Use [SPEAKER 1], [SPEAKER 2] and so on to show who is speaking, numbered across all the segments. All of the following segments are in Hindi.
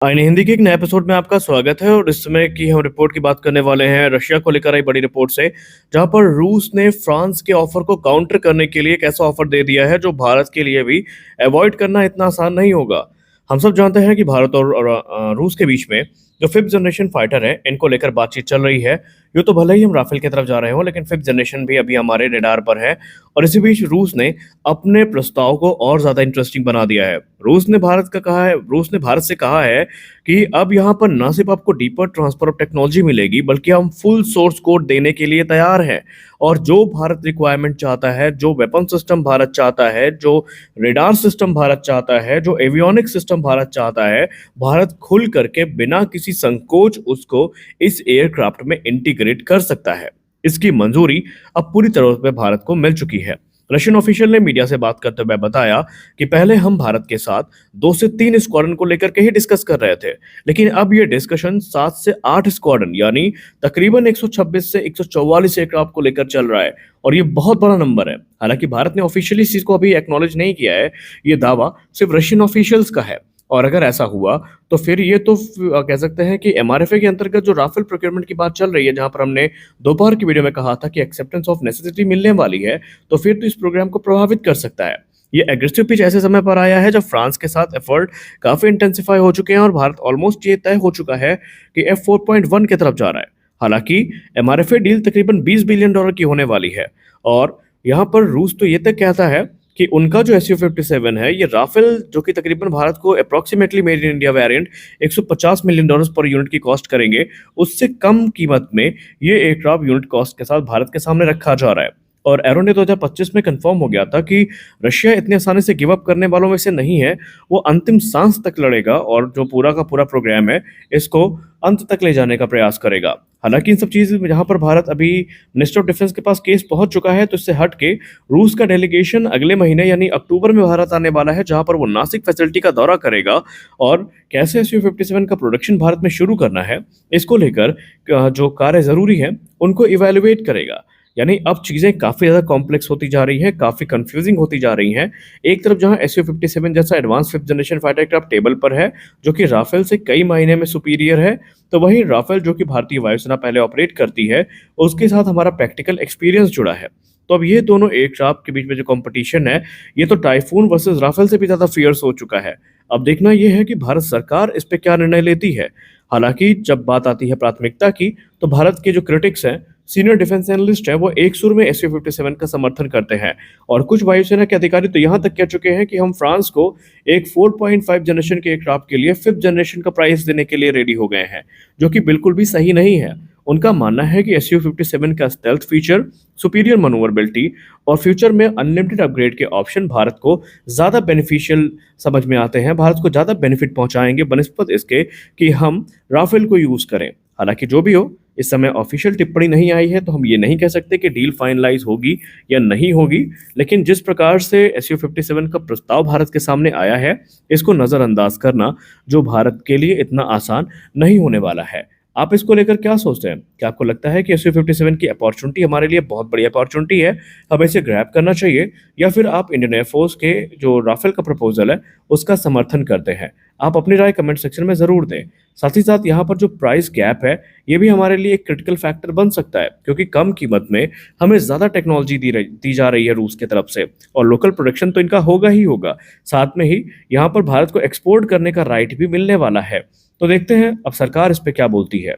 [SPEAKER 1] आईने हिंदी के एक नए एपिसोड में आपका स्वागत है और इस समय की हम रिपोर्ट की बात करने वाले हैं रशिया को लेकर आई बड़ी रिपोर्ट से, जहां पर रूस ने फ्रांस के ऑफर को काउंटर करने के लिए एक ऐसा ऑफर दे दिया है जो भारत के लिए भी अवॉइड करना इतना आसान नहीं होगा। हम सब जानते हैं कि भारत और रूस के बीच में जो फिफ्थ जनरेशन फाइटर है इनको लेकर बातचीत चल रही है। यूँ तो भले ही हम राफेल की तरफ जा रहे हो, लेकिन फिफ्थ जनरेशन भी अभी हमारे रेडार पर है। और इसी बीच रूस ने अपने प्रस्ताव को और ज्यादा इंटरेस्टिंग बना दिया है। रूस ने भारत से कहा है कि अब यहाँ पर ना सिर्फ आपको डीपर ट्रांसफर ऑफ टेक्नोलॉजी मिलेगी, बल्कि हम फुल सोर्स कोड देने के लिए तैयार हैं। और जो भारत रिक्वायरमेंट चाहता है, जो वेपन सिस्टम भारत चाहता है, जो रेडार सिस्टम भारत चाहता है, जो एवियोनिक सिस्टम भारत चाहता है, भारत खुल करके बिना किसी संकोच उसको इस एयरक्राफ्ट में इंटीग्रेट कर सकता है। इसकी मंजूरी अब पूरी तरह से भारत को मिल चुकी है। रशियन ऑफिशियल ने मीडिया से बात करते हुए बताया कि पहले हम भारत के साथ 2 से 3 स्क्वाड्रन को लेकर के ही डिस्कस कर रहे थे, लेकिन अब ये डिस्कशन 7 से 8 स्क्वाड्रन यानी तकरीबन 126 से 144 एयरक्राफ्ट को लेकर चल रहा है। और ये बहुत बड़ा नंबर है। हालांकि भारत ने ऑफिशियली इस चीज को अभी एक्नॉलेज नहीं किया है, ये दावा सिर्फ रशियन ऑफिशियल्स का है। और अगर ऐसा हुआ तो फिर ये तो कह सकते हैं कि एमआरएफए के अंतर्गत जो राफेल प्रोक्योरमेंट की बात चल रही है, जहां पर हमने दोपहर की वीडियो में कहा था कि एक्सेप्टेंस ऑफ नेसेसिटी मिलने वाली है, तो फिर तो इस प्रोग्राम को प्रभावित कर सकता है। ये एग्रेसिव पिच ऐसे समय पर आया है जब फ्रांस के साथ एफर्ट काफी इंटेंसिफाई हो चुके हैं और भारत ऑलमोस्ट ये तय हो चुका है कि F4.1 की तरफ जा रहा है। हालांकि एमआरएफए डील तकरीबन $20 बिलियन की होने वाली है। और यहाँ पर रूस तो ये तक कहता है कि उनका जो Su-57 है, ये राफेल जो कि तकरीबन भारत को approximately made in India variant $150 million per unit की कॉस्ट करेंगे, उससे कम कीमत में ये एयरक्राफ्ट यूनिट कॉस्ट के साथ भारत के सामने रखा जा रहा है। और एरो ने 2025 में कंफर्म हो गया था कि रशिया इतने आसानी से गिव अप करने वालों में से नहीं है। वो अंतिम सांस तक लड़ेगा और जो पूरा का पूरा प्रोग्राम है इसको अंत तक ले जाने का प्रयास करेगा। हालांकि इन सब चीज़ जहां पर भारत अभी मिनिस्टर ऑफ डिफेंस के पास केस पहुंच चुका है, तो इससे हट के रूस का डेलीगेशन अगले महीने यानी अक्टूबर में भारत आने वाला है, जहां पर वो नासिक फैसिलिटी का दौरा करेगा और कैसे Su-57 का प्रोडक्शन भारत में शुरू करना है इसको लेकर जो कार्य जरूरी है उनको इवेलुएट करेगा। यानी अब चीज़ें काफ़ी ज़्यादा कॉम्प्लेक्स होती जा रही हैं, काफ़ी कंफ्यूजिंग होती जा रही हैं। एक तरफ जहां Su-57 जैसा advance fifth generation fighter aircraft table पर है, जो कि राफेल से कई महीने में सुपीरियर है, तो वहीं राफेल जो कि भारतीय वायुसेना पहले ऑपरेट करती है, उसके साथ हमारा प्रैक्टिकल एक्सपीरियंस जुड़ा है। तो अब ये दोनों एयरक्राफ्ट के बीच में जो कंपटीशन है, ये तो टाइफून वर्सेस राफेल से भी ज़्यादा फियर्स हो चुका है। अब देखना यह है कि भारत सरकार इस पे क्या निर्णय लेती है। हालांकि जब बात आती है प्राथमिकता की, तो भारत के जो क्रिटिक्स हैं, सीनियर डिफेंस एनालिस्ट है, वो एक सुर में Su-57 का समर्थन करते हैं। और कुछ वायुसेना के अधिकारी तो यहाँ तक कह चुके हैं कि हम फ्रांस को एक 4.5 जनरेशन के एयरक्राफ्ट के लिए फिफ्थ जनरेशन का प्राइस देने के लिए रेडी हो गए हैं, जो कि बिल्कुल भी सही नहीं है। उनका मानना है कि Su-57 का स्टेल्थ फीचर, सुपीरियर मनूवरबिलिटी और फ्यूचर में अनलिमिटेड अपग्रेड के ऑप्शन भारत को ज़्यादा बेनिफिशियल समझ में आते हैं, भारत को ज़्यादा बेनिफिट पहुंचाएंगे बनस्पत इसके कि हम राफेल को यूज़ करें। हालांकि जो भी हो, इस समय ऑफिशियल टिप्पणी नहीं आई है, तो हम ये नहीं कह सकते कि डील फाइनलाइज होगी या नहीं होगी। लेकिन जिस प्रकार से Su-57 का प्रस्ताव भारत के सामने आया है, इसको नज़रअंदाज करना जो भारत के लिए इतना आसान नहीं होने वाला है। आप इसको लेकर क्या सोचते हैं? क्या आपको लगता है कि Su-57 की अपॉर्चुनिटी हमारे लिए बहुत बड़ी अपॉर्चुनिटी है, हमें इसे ग्रैब करना चाहिए, या फिर आप इंडियन एयरफोर्स के जो राफेल का प्रपोजल है उसका समर्थन करते हैं? आप अपनी राय कमेंट सेक्शन में ज़रूर दें। साथ ही साथ यहाँ पर जो प्राइस गैप है, ये भी हमारे लिए एक क्रिटिकल फैक्टर बन सकता है, क्योंकि कम कीमत में हमें ज़्यादा टेक्नोलॉजी दी जा रही है रूस की तरफ से, और लोकल प्रोडक्शन तो इनका होगा ही होगा। साथ में ही यहाँ पर भारत को एक्सपोर्ट करने का राइट भी मिलने वाला है। तो देखते हैं अब सरकार इस पे क्या बोलती है।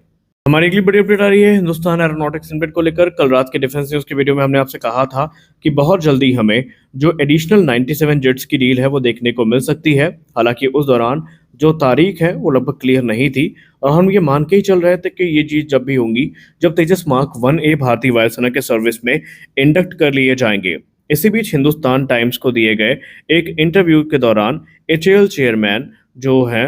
[SPEAKER 1] हमारी अगली बड़ी अपडेट आ रही है हिंदुस्तान एरोनॉटिक्स लिमिटेड को लेकर। कल रात के डिफेंस न्यूज़ की वीडियो में हमने आपसे कहा था कि बहुत जल्दी हमें जो एडिशनल 97 जेट्स की डील है वो देखने को मिल सकती है। हालांकि उस दौरान जो तारीख है वो लगभग क्लियर नहीं थी, और हम ये मान के ही चल रहे थे कि ये चीज़ जब भी होंगी जब तेजस मार्क 1A भारतीय वायुसेना के सर्विस में इंडक्ट कर लिए जाएंगे। इसी बीच हिंदुस्तान टाइम्स को दिए गए एक इंटरव्यू के दौरान HAL चेयरमैन जो हैं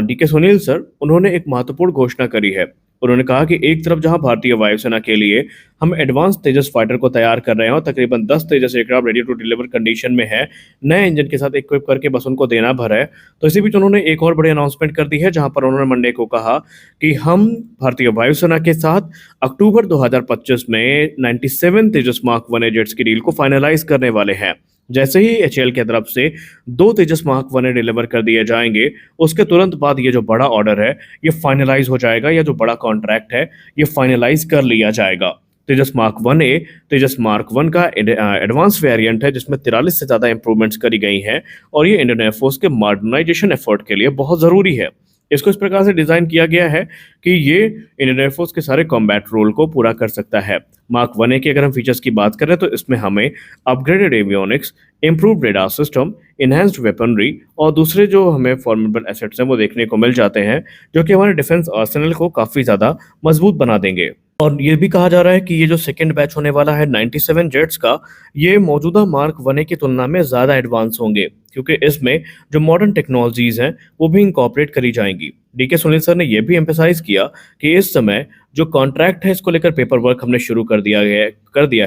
[SPEAKER 1] DK सुनील सर, उन्होंने एक महत्वपूर्ण घोषणा करी है। उन्होंने कहा कि एक तरफ जहां भारतीय वायुसेना के लिए हम एडवांस तेजस फाइटर को तैयार कर रहे हैं और तकरीबन 10 Tejas aircraft ready to deliver condition में है, नए इंजन के साथ इक्विप करके बस उनको देना भर है, तो इसी बीच उन्होंने एक और बड़ी अनाउंसमेंट कर दी है, जहां पर उन्होंने मंडे को कहा कि हम भारतीय वायुसेना के साथ अक्टूबर 2025 में 97 तेजस मार्क 1A जेट्स की डील को फाइनलाइज करने वाले हैं। जैसे ही एचएएल की तरफ से 2 तेजस मार्क 1 डिलीवर कर दिए जाएंगे, उसके तुरंत बाद ये जो बड़ा ऑर्डर है, ये फाइनलाइज हो जाएगा या जो बड़ा कॉन्ट्रैक्ट है, ये फाइनलाइज कर लिया जाएगा। तेजस मार्क 1A, तेजस मार्क 1 का एडवांस वेरिएंट है जिसमें 43 से ज़्यादा इंप्रूवमेंट्स करी गई हैं और ये इंडियन एयरफोर्स के मॉडर्नाइजेशन एफर्ट के लिए बहुत ज़रूरी है। इसको इस प्रकार से डिज़ाइन किया गया है कि ये इंडियन एयरफोर्स के सारे कॉम्बैट रोल को पूरा कर सकता है। मार्क 1A की अगर हम फीचर्स की बात करें तो इसमें हमें upgraded avionics, improved radar system, enhanced weaponry और दूसरे जो हमें फॉर्मेबल एसेट्स हैं वो देखने को मिल जाते हैं, जो कि हमारे डिफेंस आर्सेनल को काफ़ी ज़्यादा मजबूत बना देंगे। और ये भी कहा जा रहा है कि ये जो सेकंड बैच होने वाला है 97 जेट्स का, ये मौजूदा मार्क 1A की तुलना में ज़्यादा एडवांस होंगे, क्योंकि इसमें जो मॉडर्न टेक्नोलॉजीज़ हैं वो भी इंकॉर्पोरेट करी जाएंगी। डीके सुनील सर ने यह भी एम्फेसाइज किया कि इस समय जो कॉन्ट्रैक्ट है इसको लेकर पेपर वर्क हमने शुरू कर दिया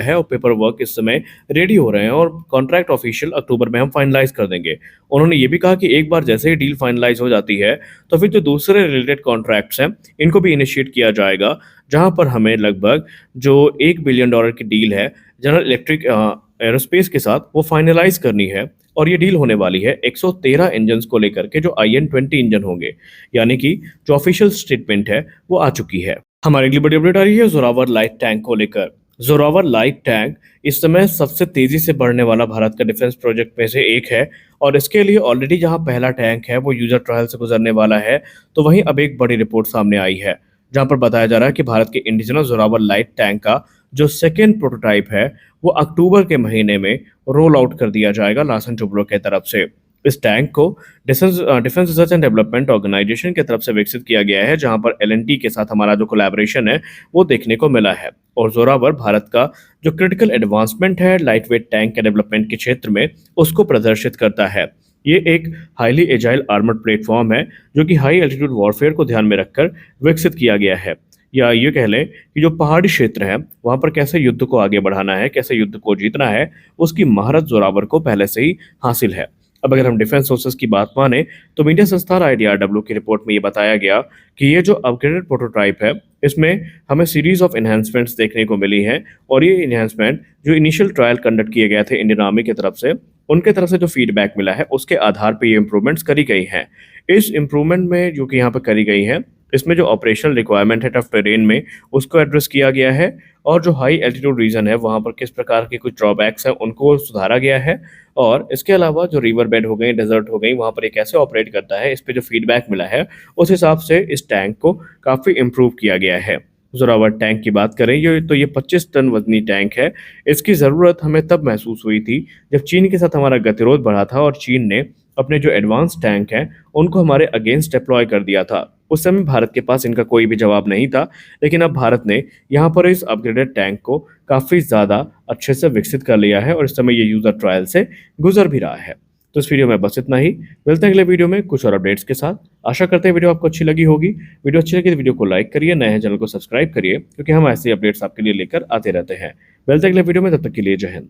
[SPEAKER 1] है और पेपर वर्क इस समय रेडी हो रहे हैं और कॉन्ट्रैक्ट ऑफिशियल अक्टूबर में हम फाइनलाइज कर देंगे। उन्होंने ये भी कहा कि एक बार जैसे ही डील फाइनलाइज हो जाती है तो फिर जो दूसरे रिलेटेड कॉन्ट्रैक्ट्स हैं इनको भी इनिशिएट किया जाएगा, जहां पर हमें लगभग जो $1 बिलियन की डील है जनरल इलेक्ट्रिक एरोस्पेस के साथ वो फाइनलाइज करनी है। और ये डील होने वाली है 113 इंजन को लेकर के जो IN-20 इंजन होंगे, यानी कि जो ऑफिशियल स्टेटमेंट है वो आ चुकी है। हमारे अगली बड़ी अपडेट आ रही है जोरावर लाइट टैंक को लेकर। जोरावर लाइट टैंक इस समय सबसे तेजी से बढ़ने वाला भारत का डिफेंस प्रोजेक्ट में से एक है और इसके लिए ऑलरेडी जहां पहला टैंक है वो यूजर ट्रायल से गुजरने वाला है, तो वहीं अब एक बड़ी रिपोर्ट सामने आई है जहां पर बताया जा रहा है कि भारत के इंडिजिनस जोरावर लाइट टैंक का जो सेकेंड प्रोटोटाइप है वो अक्टूबर के महीने में रोल आउट कर दिया जाएगा लार्सन टुब्रो के तरफ से। इस टैंक को defence research and development organisation की तरफ से विकसित किया गया है, जहां पर एलएनटी के साथ हमारा जो कोलैबोरेशन है वो देखने को मिला है। और जोरावर भारत का जो क्रिटिकल एडवांसमेंट है लाइट वेट टैंक के डेवलपमेंट के क्षेत्र में उसको प्रदर्शित करता है। ये एक हाईली एजाइल आर्मर्ड प्लेटफॉर्म है जो कि हाई एल्टीट्यूड वॉरफेयर को ध्यान में रखकर विकसित किया गया है, या ये कह लें कि जो पहाड़ी क्षेत्र है वहां पर कैसे युद्ध को आगे बढ़ाना है, कैसे युद्ध को जीतना है, उसकी महारत जोरावर को पहले से ही हासिल है। अब अगर हम डिफेंस सोर्सेज की बात माने तो मीडिया संस्थान IDRW की रिपोर्ट में ये बताया गया कि ये जो अपग्रेडेड प्रोटोटाइप है इसमें हमें सीरीज ऑफ इन्हांसमेंट्स देखने को मिली हैं और ये इन्हांसमेंट जो इनिशियल ट्रायल कंडक्ट किए गए थे इंडियन आर्मी की तरफ से, उनके तरफ से जो फीडबैक मिला है उसके आधार पर ये इंप्रूवमेंट्स करी गई हैं। इस इंप्रूवमेंट में जो कि यहाँ पर करी गई हैं इसमें जो ऑपरेशनल रिक्वायरमेंट है टफ टेरेन में उसको एड्रेस किया गया है और जो हाई एल्टीट्यूड रीजन है वहाँ पर किस प्रकार के कुछ ड्रॉबैक्स हैं उनको सुधारा गया है। और इसके अलावा जो रिवर बेड हो गई, डेजर्ट हो गई, वहाँ पर ये कैसे ऑपरेट करता है इस पे जो फीडबैक मिला है उस हिसाब से इस टैंक को काफ़ी इम्प्रूव किया गया है। जोरावर टैंक की बात करें ये 25 टन वजनी टैंक है। इसकी ज़रूरत हमें तब महसूस हुई थी जब चीन के साथ हमारा गतिरोध बढ़ा था और चीन ने अपने जो एडवांस टैंक हैं उनको हमारे अगेंस्ट डिप्लॉय कर दिया था। उस समय भारत के पास इनका कोई भी जवाब नहीं था, लेकिन अब भारत ने यहाँ पर इस अपग्रेडेड टैंक को काफ़ी ज़्यादा अच्छे से विकसित कर लिया है और इस समय ये यूज़र ट्रायल से गुजर भी रहा है। तो इस वीडियो में बस इतना ही। मिलते हैं अगले वीडियो में कुछ और अपडेट्स के साथ। आशा करते हैं वीडियो आपको अच्छी लगी होगी। वीडियो अच्छी लगी तो वीडियो को लाइक करिए, नए हैं चैनल को सब्सक्राइब करिए, क्योंकि हम ऐसे अपडेट्स आपके लिए लेकर आते रहते हैं। मिलते हैं अगले वीडियो में, तब तक के लिए जय हिंद।